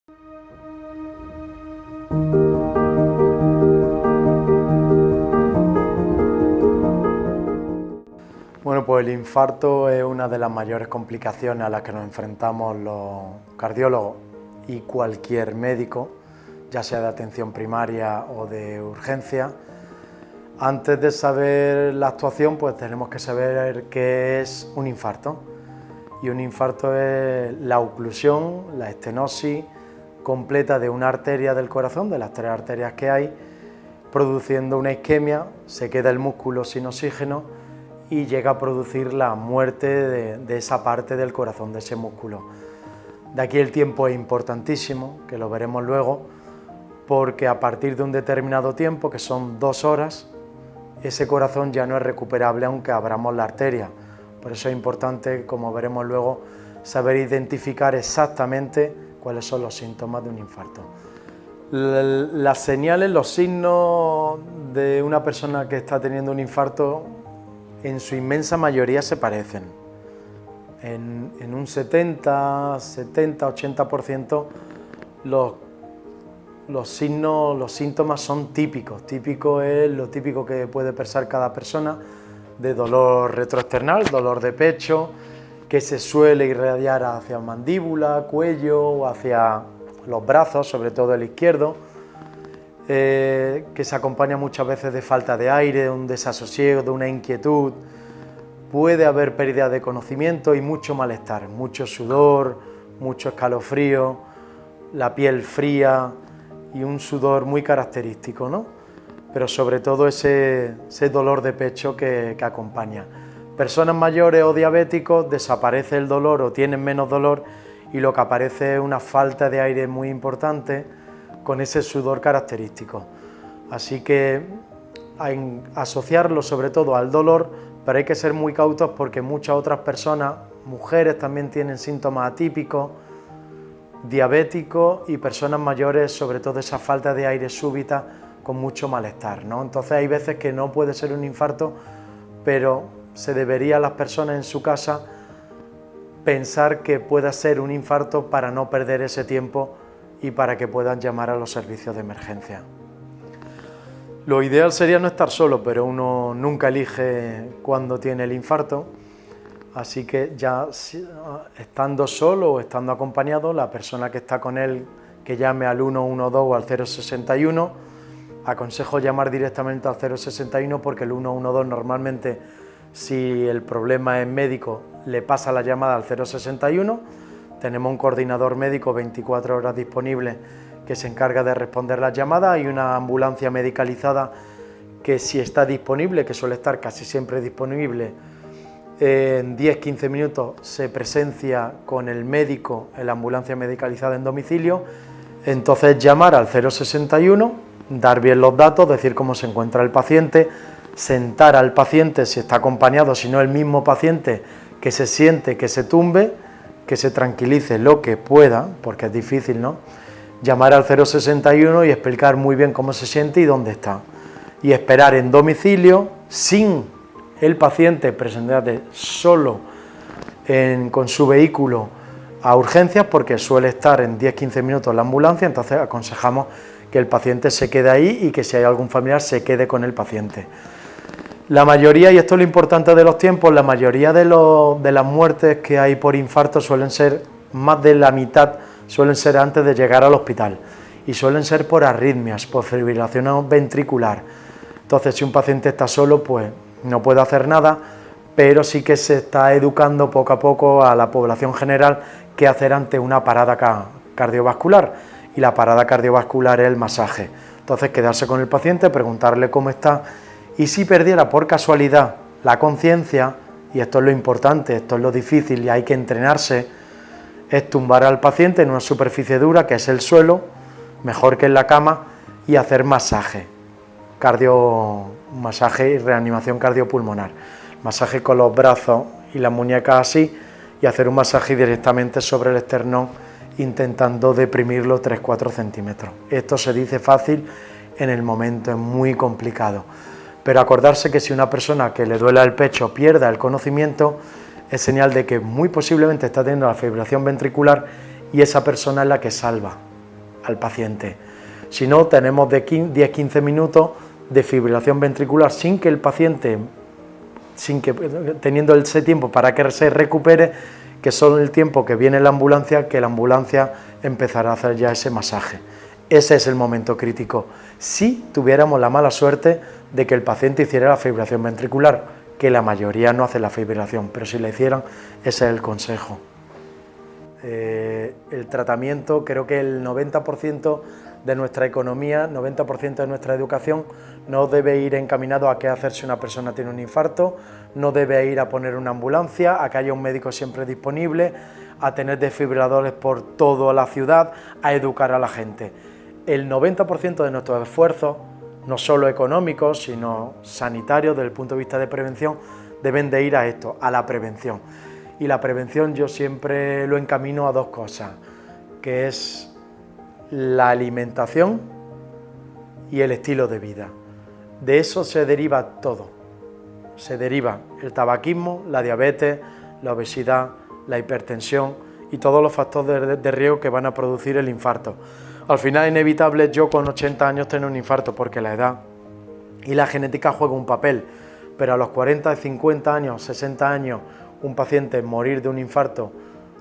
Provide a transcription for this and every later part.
Bueno, pues el infarto es una de las mayores complicaciones a las que nos enfrentamos los cardiólogos y cualquier médico, ya sea de atención primaria o de urgencia. Antes de saber la actuación, pues tenemos que saber qué es un infarto. Y un infarto es la oclusión, la estenosis completa de una arteria del corazón, de las 3 arterias que hay, produciendo una isquemia, se queda el músculo sin oxígeno y llega a producir la muerte de esa parte del corazón, de ese músculo. De aquí el tiempo es importantísimo, que lo veremos luego, porque a partir de un determinado tiempo, que son 2 horas, ese corazón ya no es recuperable aunque abramos la arteria. Por eso es importante, como veremos luego, saber identificar exactamente cuáles son los síntomas de un infarto. Las señales, los signos de una persona que está teniendo un infarto, en su inmensa mayoría se parecen. En un 70, 80% los signos, los síntomas son típicos. Típico es lo típico que puede expresar cada persona, de dolor retroesternal, dolor de pecho, que se suele irradiar hacia mandíbula, cuello o hacia los brazos, sobre todo el izquierdo, que se acompaña muchas veces de falta de aire, de un desasosiego, de una inquietud. Puede haber pérdida de conocimiento y mucho malestar, mucho sudor, mucho escalofrío, la piel fría y un sudor muy característico, ¿no? Pero sobre todo ese dolor de pecho que acompaña. Personas mayores o diabéticos, desaparece el dolor o tienen menos dolor y lo que aparece es una falta de aire muy importante con ese sudor característico. Así que asociarlo sobre todo al dolor, pero hay que ser muy cautos porque muchas otras personas, mujeres también tienen síntomas atípicos, diabéticos y personas mayores, sobre todo esa falta de aire súbita con mucho malestar, ¿no? Entonces hay veces que no puede ser un infarto, pero se debería a las personas en su casa pensar que pueda ser un infarto para no perder ese tiempo y para que puedan llamar a los servicios de emergencia. Lo ideal sería no estar solo, pero uno nunca elige cuándo tiene el infarto, así que ya estando solo o estando acompañado, la persona que está con él que llame al 112 o al 061, aconsejo llamar directamente al 061 porque el 112 normalmente, si el problema es médico, le pasa la llamada al 061, tenemos un coordinador médico 24 horas disponible que se encarga de responder las llamadas, hay una ambulancia medicalizada que si está disponible, que suele estar casi siempre disponible, en 10-15 minutos se presencia con el médico en la ambulancia medicalizada en domicilio, entonces llamar al 061, dar bien los datos, decir cómo se encuentra el paciente, sentar al paciente si está acompañado, si no el mismo paciente, que se siente, que se tumbe, que se tranquilice lo que pueda, porque es difícil, ¿no? Llamar al 061 y explicar muy bien cómo se siente y dónde está. Y esperar en domicilio, sin el paciente presentarse solo con su vehículo a urgencias, porque suele estar en 10-15 minutos la ambulancia, entonces aconsejamos que el paciente se quede ahí y que si hay algún familiar se quede con el paciente. La mayoría, y esto es lo importante de los tiempos, la mayoría de las muertes que hay por infarto suelen ser, más de la mitad, suelen ser antes de llegar al hospital y suelen ser por arritmias, por fibrilación ventricular. Entonces, si un paciente está solo, pues no puede hacer nada, pero sí que se está educando poco a poco a la población general qué hacer ante una parada cardiovascular, y la parada cardiovascular es el masaje. Entonces, quedarse con el paciente, preguntarle cómo está, y si perdiera por casualidad la conciencia, y esto es lo importante, esto es lo difícil y hay que entrenarse, es tumbar al paciente en una superficie dura, que es el suelo, mejor que en la cama, y hacer masaje, masaje y reanimación cardiopulmonar. Masaje con los brazos y las muñecas así, y hacer un masaje directamente sobre el esternón, intentando deprimirlo 3-4 centímetros. Esto se dice fácil, en el momento es muy complicado. Pero acordarse que si una persona que le duela el pecho pierda el conocimiento, es señal de que muy posiblemente está teniendo la fibrilación ventricular y esa persona es la que salva. al paciente. Si no, tenemos de 10-15 minutos de fibrilación ventricular sin que el paciente, teniendo ese tiempo para que se recupere, que son el tiempo que viene la ambulancia, que la ambulancia empezará a hacer ya ese masaje. Ese es el momento crítico. Si tuviéramos la mala suerte de que el paciente hiciera la fibrilación ventricular, que la mayoría no hace la fibrilación, pero si la hicieran, ese es el consejo. El tratamiento, creo que el 90% de nuestra economía, 90% de nuestra educación no debe ir encaminado a qué hacer si una persona tiene un infarto, no debe ir a poner una ambulancia, a que haya un médico siempre disponible, a tener desfibriladores por toda la ciudad, a educar a la gente. El 90% de nuestros esfuerzos, no solo económicos, sino sanitarios, desde el punto de vista de prevención, deben de ir a esto, a la prevención. Y la prevención yo siempre lo encamino a dos cosas, que es la alimentación y el estilo de vida. De eso se deriva todo. Se deriva el tabaquismo, la diabetes, la obesidad, la hipertensión y todos los factores de riesgo que van a producir el infarto. Al final es inevitable yo con 80 años tener un infarto porque la edad y la genética juegan un papel, pero a los 40, 50 años, 60 años, un paciente morir de un infarto,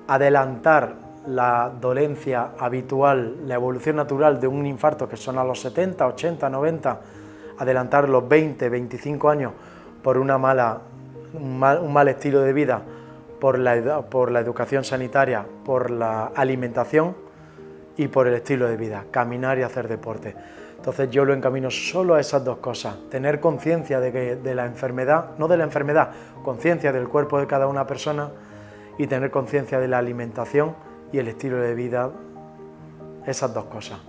adelantar la dolencia habitual, la evolución natural de un infarto que son a los 70, 80, 90, adelantar los 20, 25 años por un mal estilo de vida, por la educación sanitaria, por la alimentación y por el estilo de vida, caminar y hacer deporte. Entonces yo lo encamino solo a esas dos cosas, tener conciencia de la enfermedad, no de la enfermedad, conciencia del cuerpo de cada una persona y tener conciencia de la alimentación y el estilo de vida, esas dos cosas.